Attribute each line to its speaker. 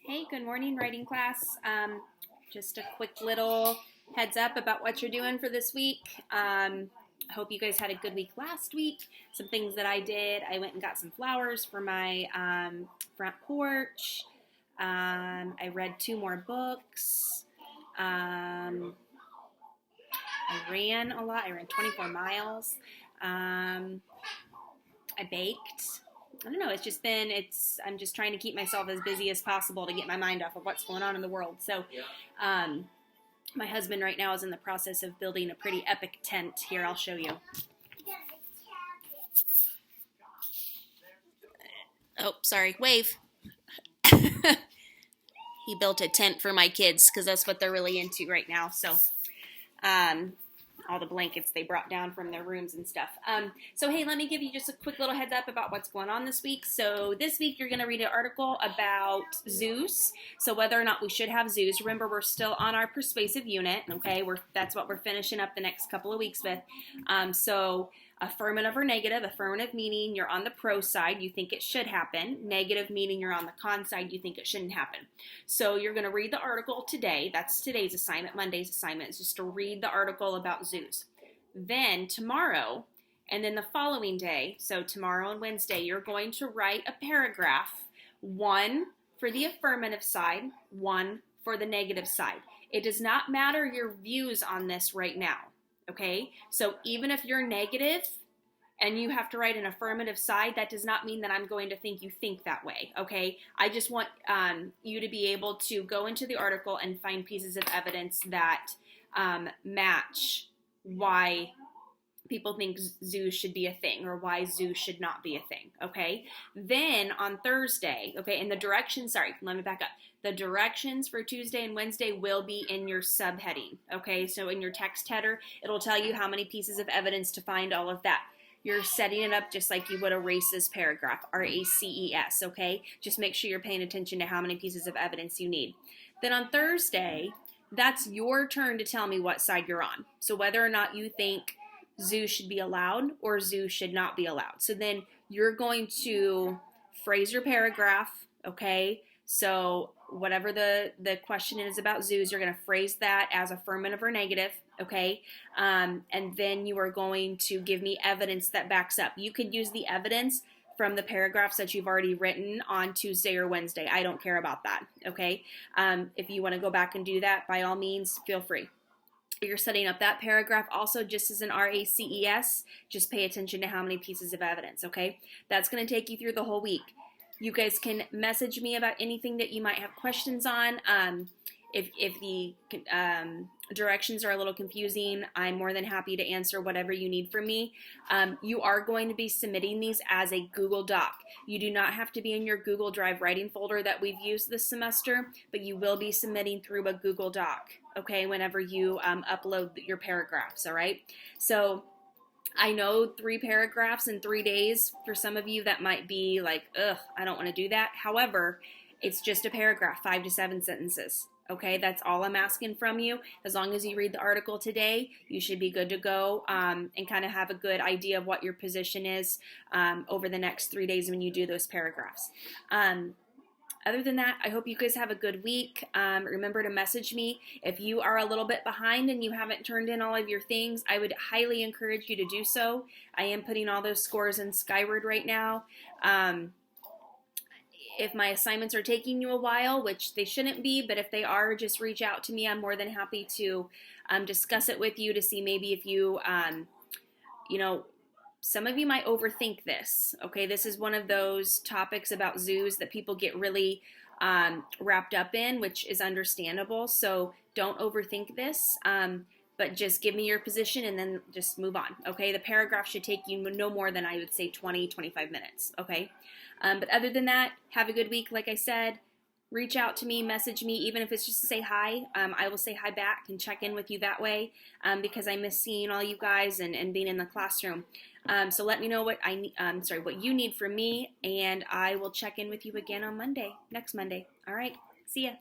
Speaker 1: Hey, good morning, writing class. Just a quick little heads up about what you're doing for this week. I hope you guys had a good week last week. Some things that I did. I went and got some flowers for my front porch. I read 2 more books. I ran a lot. I ran 24 miles. I baked. I don't know, I'm just trying to keep myself as busy as possible to get my mind off of what's going on in the world. So, my husband right now is in the process of building a pretty epic tent. Here, I'll show you. Oh, sorry, wave. He built a tent for my kids because that's what they're really into right now. So, all the blankets they brought down from their rooms and stuff. So hey, let me give you just a quick little heads up about what's going on this week. So this week you're going to read an article about zoos. So whether or not we should have zoos. Remember, we're still on our persuasive unit. Okay, that's what we're finishing up the next couple of weeks with. So affirmative or negative. Affirmative meaning you're on the pro side, you think it should happen. Negative meaning you're on the con side, you think it shouldn't happen. So you're going to read the article today. That's today's assignment. Monday's assignment is just to read the article about zoos. Then tomorrow, and then the following day, so tomorrow and Wednesday, you're going to write a paragraph, 1 for the affirmative side, 1 for the negative side. It does not matter your views on this right now. Okay, so even if you're negative and you have to write an affirmative side, that does not mean that I'm going to think you think that way. Okay, I just want you to be able to go into the article and find pieces of evidence that match why people think zoos should be a thing or why zoos should not be a thing. Okay, then on Thursday, okay, and let me back up. The directions for Tuesday and Wednesday will be in your subheading, okay? So in your text header, it'll tell you how many pieces of evidence to find, all of that. You're setting it up just like you would a races paragraph, RACES, okay? Just make sure you're paying attention to how many pieces of evidence you need. Then on Thursday, that's your turn to tell me what side you're on. So whether or not you think zoos should be allowed or zoos should not be allowed. So then you're going to phrase your paragraph, okay? So whatever the question is about zoos, you're going to phrase that as affirmative or negative, okay? And then you are going to give me evidence that backs up. You could use the evidence from the paragraphs that you've already written on Tuesday or Wednesday. I don't care about that, okay? If you want to go back and do that, by all means, feel free. You're setting up that paragraph also just as an RACES. Just pay attention to how many pieces of evidence, okay? That's going to take you through the whole week. You guys can message me about anything that you might have questions on. If the directions are a little confusing, I'm more than happy to answer whatever you need from me. You are going to be submitting these as a Google Doc. You do not have to be in your Google Drive writing folder that we've used this semester, but you will be submitting through a Google Doc, okay, whenever you upload your paragraphs, all right? So I know 3 paragraphs in 3 days, for some of you that might be like, ugh, I don't want to do that. However, it's just a paragraph, 5 to 7 sentences. Okay, that's all I'm asking from you. As long as you read the article today, you should be good to go and kind of have a good idea of what your position is over the next 3 days when you do those paragraphs. Other than that, I hope you guys have a good week. Remember to message me. If you are a little bit behind and you haven't turned in all of your things, I would highly encourage you to do so. I am putting all those scores in Skyward right now. If my assignments are taking you a while, which they shouldn't be, but if they are, just reach out to me. I'm more than happy to discuss it with you to see maybe if you, some of you might overthink this, okay? This is one of those topics about zoos that people get really wrapped up in, which is understandable. So don't overthink this, but just give me your position and then just move on, okay? The paragraph should take you no more than, I would say, 20, 25 minutes, okay? But other than that, have a good week. Like I said, reach out to me, message me, even if it's just to say hi. I will say hi back and check in with you that way because I miss seeing all you guys and being in the classroom. So let me know what what you need from me, and I will check in with you again on Monday, next Monday. All right, see ya.